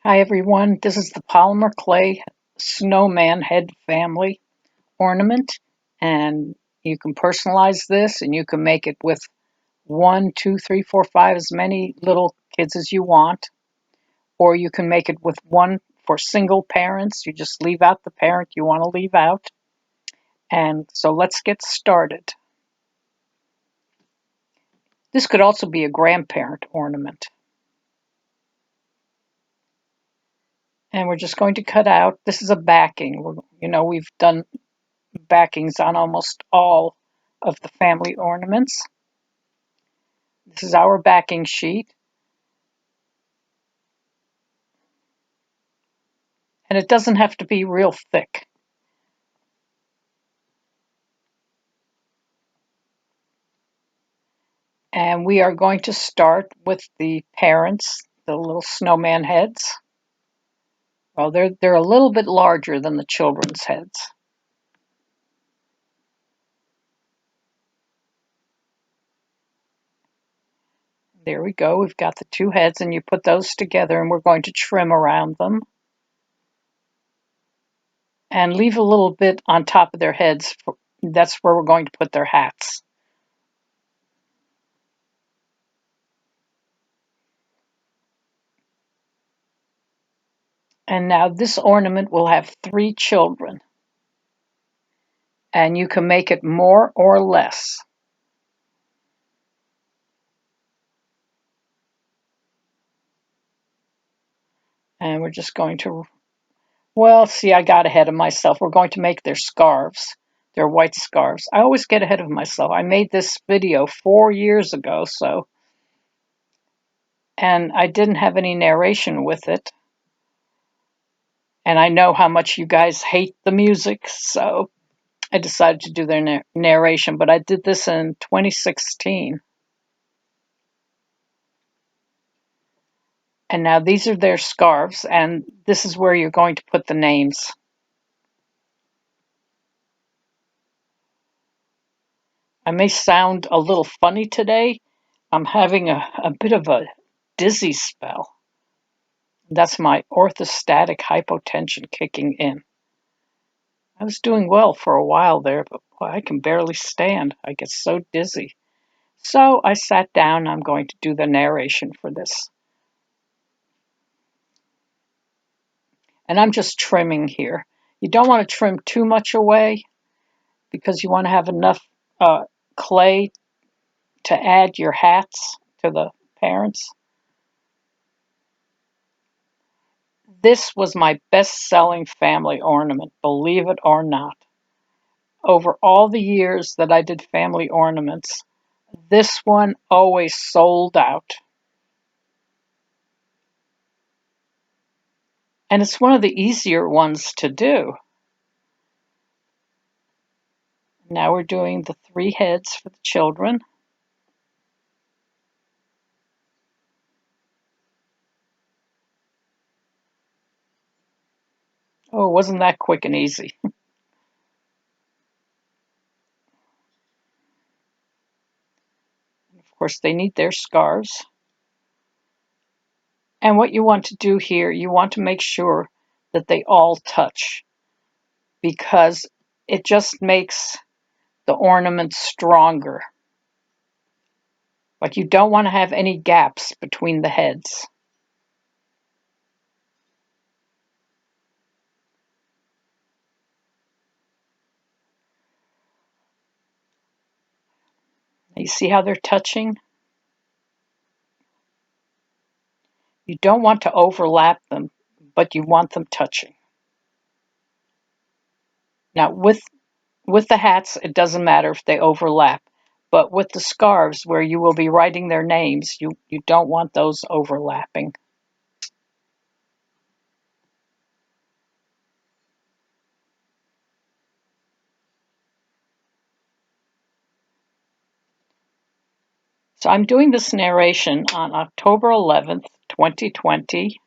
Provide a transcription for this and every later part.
Hi everyone, this is the Polymer Clay Snowman head family ornament, and you can personalize this and you can make it with 1, 2, 3, 4, 5, as many little kids as you want, or you can make it with one for single parents. You just leave out the parent you want to leave out. And so let's get started. This could also be a grandparent ornament. And we're just going to cut out, this is a backing. We've done backings on almost all of the family ornaments. This is our backing sheet. And it doesn't have to be real thick. And we are going to start with the parents, the little snowman heads. Well, they're a little bit larger than the children's heads. There we go. We've got the two heads, and you put those together, and we're going to trim around them. And leave a little bit on top of their heads. That's where we're going to put their hats. And now this ornament will have 3 children. And you can make it more or less. And we're just going to, well, see, I got ahead of myself. We're going to make their scarves, their white scarves. I always get ahead of myself. I made this video 4 years ago, and I didn't have any narration with it. And I know how much you guys hate the music, so I decided to do their narration, but I did this in 2016. And now these are their scarves, and this is where you're going to put the names. I may sound a little funny today. I'm having a bit of a dizzy spell. That's my orthostatic hypotension kicking in. I was doing well for a while there, but boy, I can barely stand. I get so dizzy. So I sat down. I'm going to do the narration for this. And I'm just trimming here. You don't want to trim too much away because you want to have enough clay to add your hats to the parents. This was my best-selling family ornament, believe it or not. Over all the years that I did family ornaments, this one always sold out. And it's one of the easier ones to do. Now we're doing the 3 heads for the children. Oh, wasn't that quick and easy? Of course, they need their scarves. And what you want to do here, you want to make sure that they all touch, because it just makes the ornament stronger. But you don't want to have any gaps between the heads. You see how they're touching? You don't want to overlap them, but you want them touching. Now with the hats, it doesn't matter if they overlap, but with the scarves where you will be writing their names, you don't want those overlapping. So I'm doing this narration on October 11th, 2020,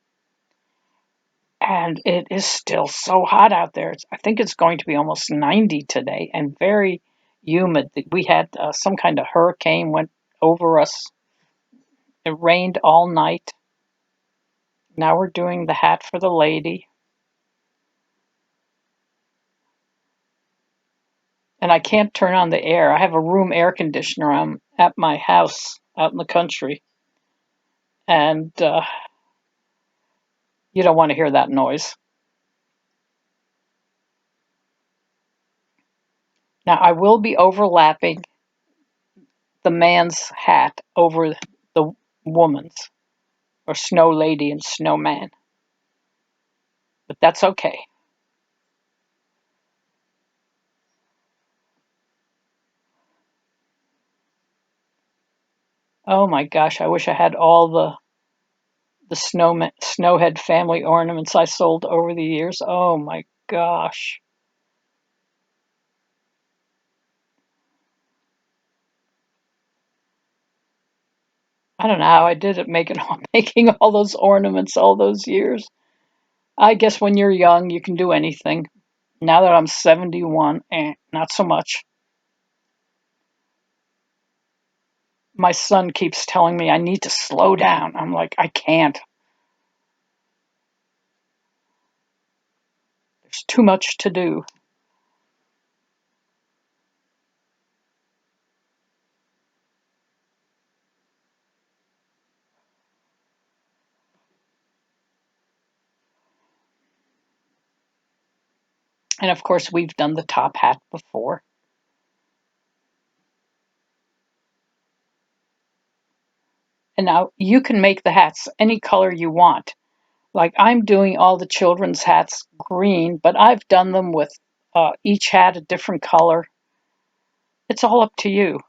and it is still so hot out there. I think it's going to be almost 90 today and very humid. We had some kind of hurricane went over us. It rained all night. Now we're doing the hat for the lady. And I can't turn on the air. I have a room air conditioner. I'm at my house out in the country. And you don't want to hear that noise. Now I will be overlapping the man's hat over the woman's, or Snow Lady and Snowman. But that's okay. Oh my gosh, I wish I had all the snowhead family ornaments I sold over the years. Oh my gosh. I don't know how I did it making all those ornaments all those years. I guess when you're young, you can do anything. Now that I'm 71, not so much. My son keeps telling me I need to slow down. I'm like, I can't. There's too much to do. And of course, we've done the top hat before. And now you can make the hats any color you want. Like I'm doing all the children's hats green, but I've done them with each hat a different color. It's all up to you.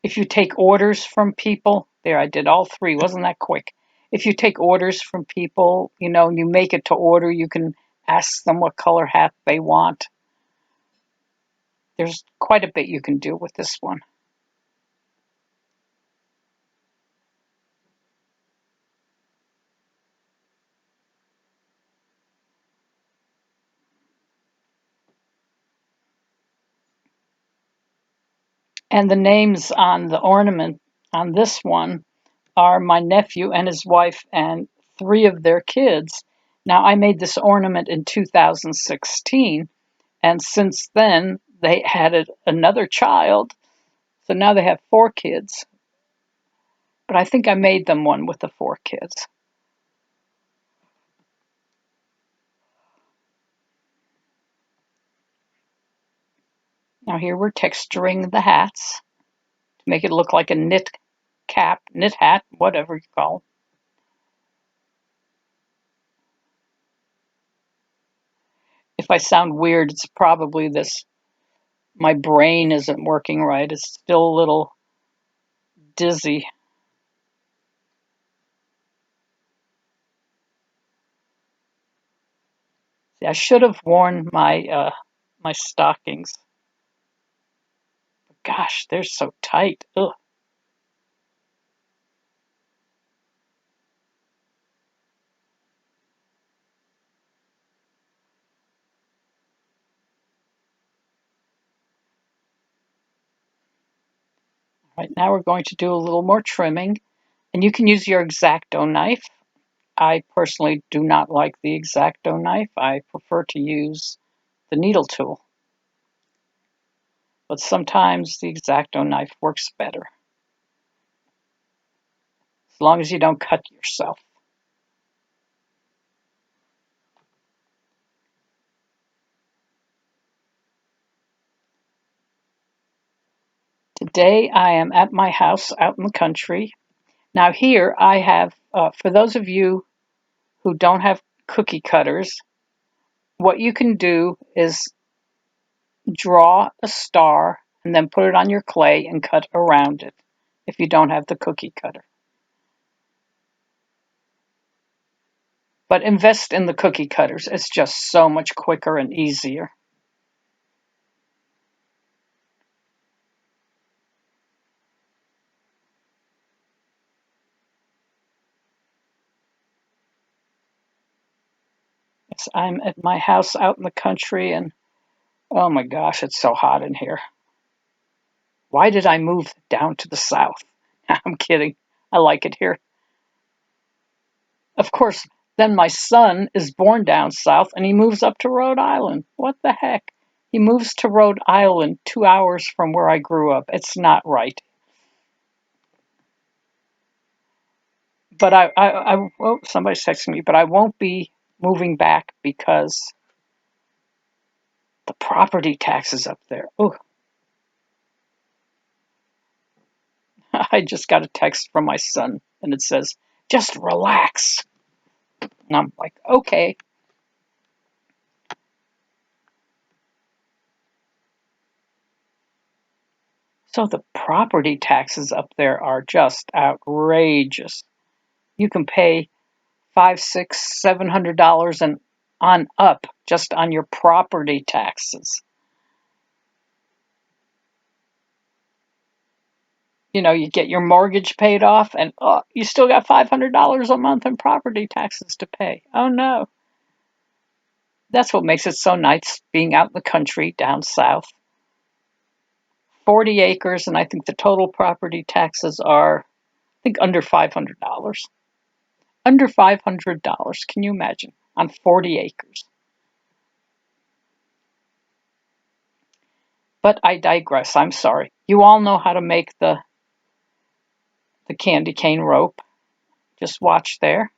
If you take orders from people, there I did all three, wasn't that quick? If you take orders from people, and you make it to order, you can ask them what color hat they want. There's quite a bit you can do with this one. And the names on the ornament on this one are my nephew and his wife and three of their kids. Now, I made this ornament in 2016, and since then they had another child, so now they have four kids. But I think I made them one with the four kids. Now, here we're texturing the hats to make it look like a knit cap, knit hat, whatever you call it. If I sound weird, it's probably this. My brain isn't working right. It's still a little dizzy. See, I should have worn my stockings. Gosh, they're so tight. Ugh. Right now we're going to do a little more trimming, and you can use your X-Acto knife. I personally do not like the X-Acto knife. I prefer to use the needle tool. But sometimes the X-Acto knife works better, as long as you don't cut yourself. Today I am at my house out in the country. Now here I have, for those of you who don't have cookie cutters, what you can do is draw a star and then put it on your clay and cut around it if you don't have the cookie cutter. But invest in the cookie cutters. It's just so much quicker and easier. Yes, I'm at my house out in the country, and oh my gosh, it's so hot in here. Why did I move down to the south? I'm kidding. I like it here. Of course, then my son is born down south and he moves up to Rhode Island. What the heck? He moves to Rhode Island 2 hours from where I grew up. It's not right. But oh, somebody's texting me, but I won't be moving back because the property taxes up there. Oh, I just got a text from my son and it says, just relax. And I'm like, okay. So the property taxes up there are just outrageous. You can pay $500, $600, $700 and on up just on your property taxes. You know, you get your mortgage paid off and you still got $500 a month in property taxes to pay. Oh no. That's what makes it so nice being out in the country down south. 40 acres, and I think the total property taxes are, I think, under $500. Under $500. Can you imagine? On 40 acres. But I digress. I'm sorry. You all know how to make the candy cane rope. Just watch there.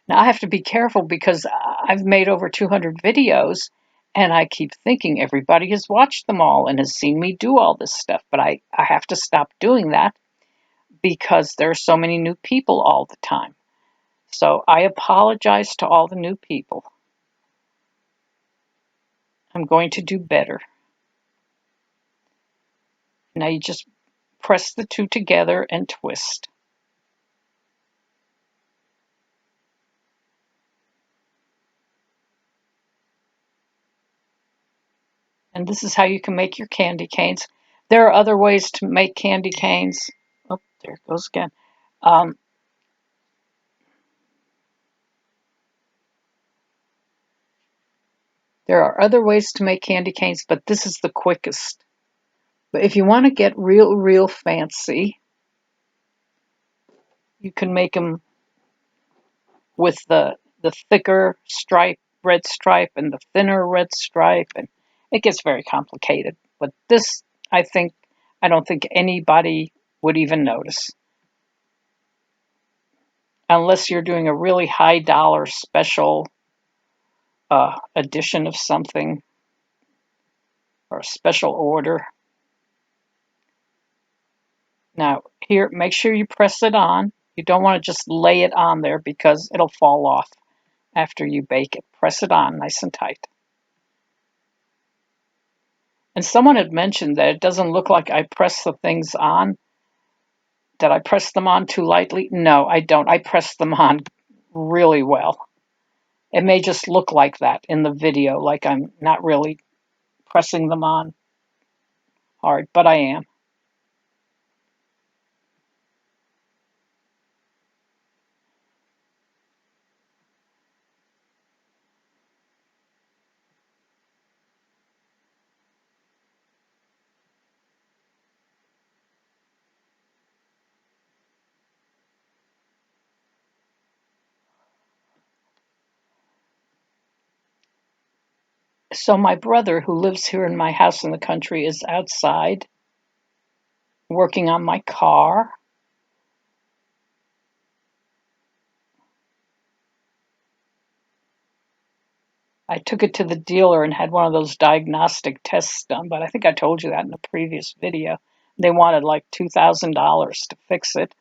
Now I have to be careful because I've made over 200 videos and I keep thinking everybody has watched them all and has seen me do all this stuff. But I have to stop doing that because there are so many new people all the time. So I apologize to all the new people. I'm going to do better. Now you just press the two together and twist. And this is how you can make your candy canes. There are other ways to make candy canes. Oh, there it goes again. There are other ways to make candy canes, but this is the quickest. But if you want to get real fancy, you can make them with the thicker stripe, red stripe, and the thinner red stripe, and it gets very complicated. But this, I don't think anybody would even notice. Unless you're doing a really high dollar special edition of something or a special order. Now, here, make sure you press it on. You don't want to just lay it on there because it'll fall off after you bake it. Press it on nice and tight. And someone had mentioned that it doesn't look like I press the things on. Did I press them on too lightly? No, I don't. I press them on really well. It may just look like that in the video, like I'm not really pressing them on hard, but I am. So my brother, who lives here in my house in the country, is outside working on my car. I took it to the dealer and had one of those diagnostic tests done, but I think I told you that in a previous video. They wanted like $2,000 to fix it.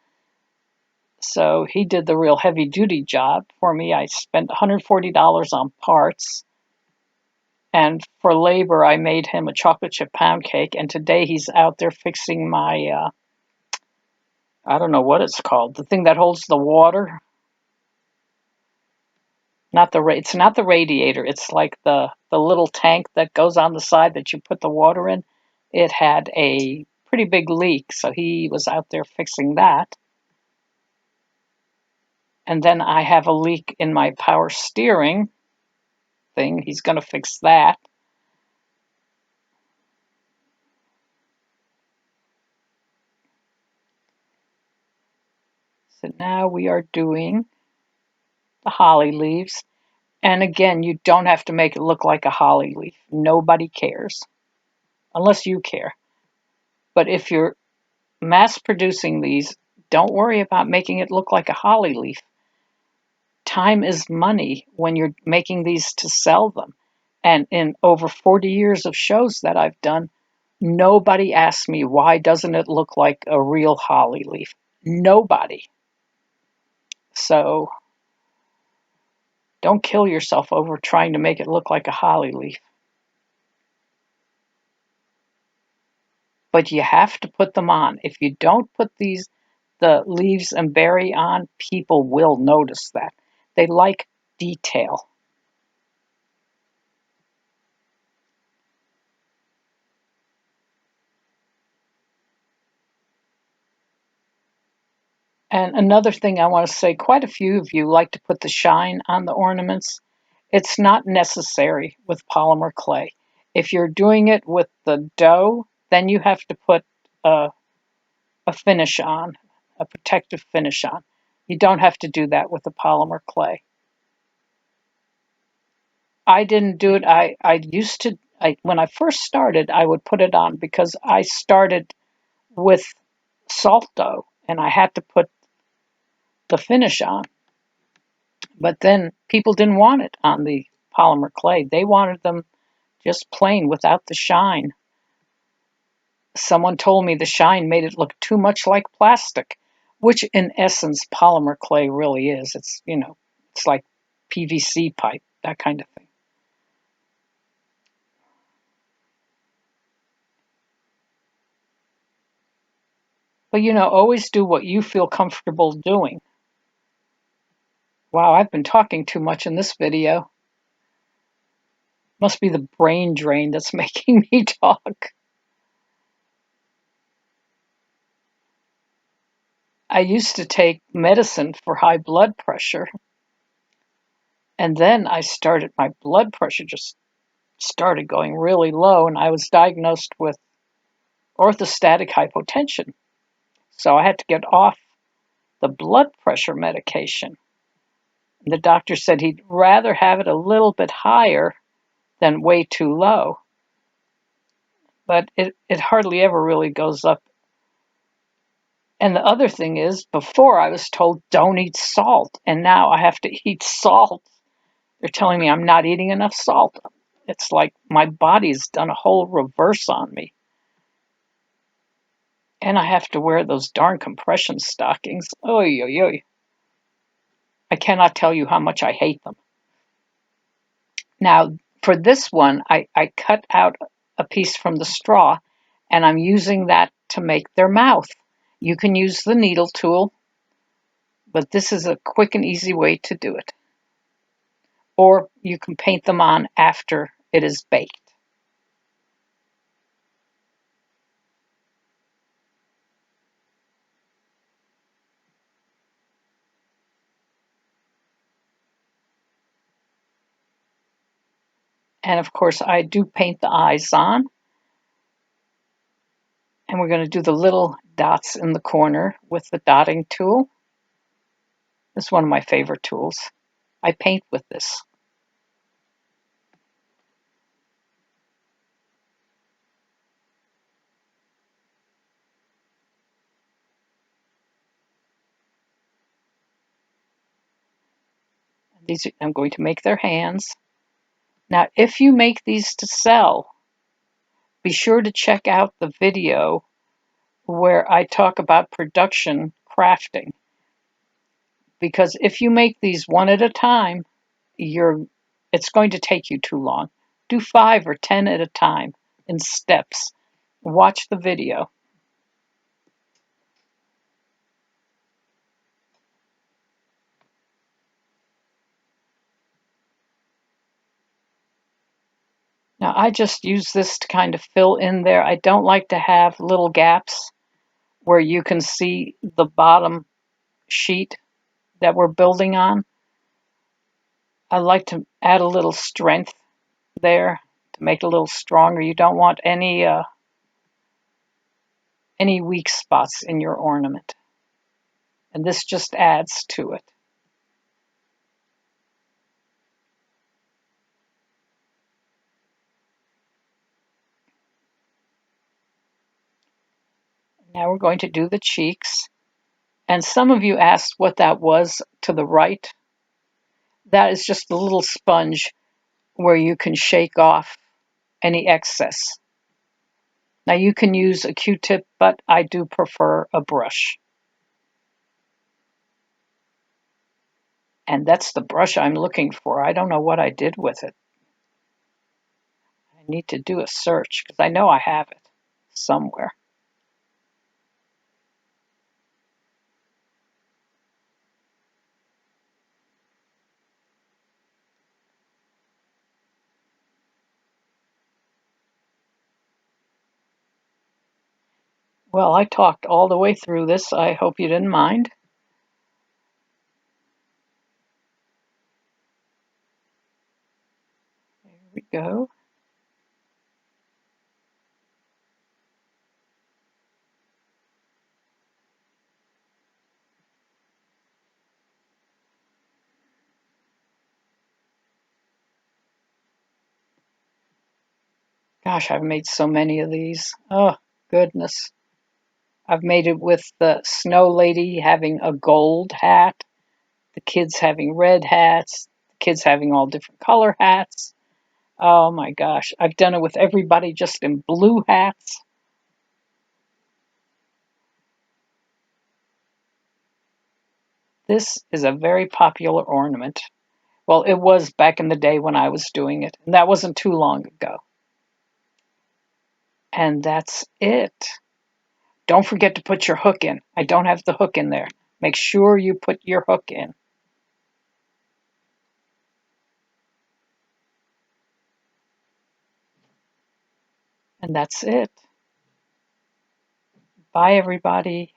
So he did the real heavy duty job for me. I spent $140 on parts. And for labor, I made him a chocolate chip pound cake. And today he's out there fixing my, I don't know what it's called, the thing that holds the water. It's not the radiator. It's like the little tank that goes on the side that you put the water in. It had a pretty big leak, so he was out there fixing that. And then I have a leak in my power steering thing. He's going to fix that. So now we are doing the holly leaves. And again, you don't have to make it look like a holly leaf. Nobody cares, unless you care. But if you're mass producing these, don't worry about making it look like a holly leaf. Time is money when you're making these to sell them. And in over 40 years of shows that I've done, nobody asks me, why doesn't it look like a real holly leaf? Nobody. So don't kill yourself over trying to make it look like a holly leaf. But you have to put them on. If you don't put the leaves and berry on, people will notice that. They like detail. And another thing I want to say, quite a few of you like to put the shine on the ornaments. It's not necessary with polymer clay. If you're doing it with the dough, then you have to put a, a finish on, a protective finish on. You don't have to do that with the polymer clay. I didn't do it. I used to, when I first started, I would put it on because I started with salt dough and I had to put the finish on. But then people didn't want it on the polymer clay. They wanted them just plain without the shine. Someone told me the shine made it look too much like plastic, which in essence polymer clay really is. It's, it's like PVC pipe, that kind of thing. But always do what you feel comfortable doing. Wow, I've been talking too much in this video. Must be the brain drain that's making me talk. I used to take medicine for high blood pressure. And then my blood pressure just started going really low, and I was diagnosed with orthostatic hypotension. So I had to get off the blood pressure medication. The doctor said he'd rather have it a little bit higher than way too low. But it hardly ever really goes up. And the other thing is, before I was told don't eat salt, and now I have to eat salt. They're telling me I'm not eating enough salt. It's like my body's done a whole reverse on me. And I have to wear those darn compression stockings. Oy, oy, oy. I cannot tell you how much I hate them. Now, for this one, I cut out a piece from the straw, and I'm using that to make their mouth. You can use the needle tool, but this is a quick and easy way to do it. Or you can paint them on after it is baked. And of course, I do paint the eyes on. And we're going to do the little dots in the corner with the dotting tool. This is one of my favorite tools. I paint with this. I'm going to make their hands. Now, if you make these to sell, be sure to check out the video where I talk about production crafting. Because if you make these one at a time, it's going to take you too long. Do 5 or 10 at a time in steps. Watch the video. Now I just use this to kind of fill in there. I don't like to have little gaps where you can see the bottom sheet that we're building on. I like to add a little strength there to make it a little stronger. You don't want any weak spots in your ornament. and this just adds to it. Now we're going to do the cheeks. And some of you asked what that was to the right. That is just a little sponge where you can shake off any excess. Now you can use a Q-tip, but I do prefer a brush. And that's the brush I'm looking for. I don't know what I did with it. I need to do a search because I know I have it somewhere. Well, I talked all the way through this. I hope you didn't mind. There we go. Gosh, I've made so many of these. Oh, goodness. I've made it with the snow lady having a gold hat, the kids having red hats, the kids having all different color hats. Oh my gosh, I've done it with everybody just in blue hats. This is a very popular ornament. Well, it was back in the day when I was doing it, and that wasn't too long ago. And that's it. Don't forget to put your hook in. I don't have the hook in there. Make sure you put your hook in. And that's it. Bye, everybody.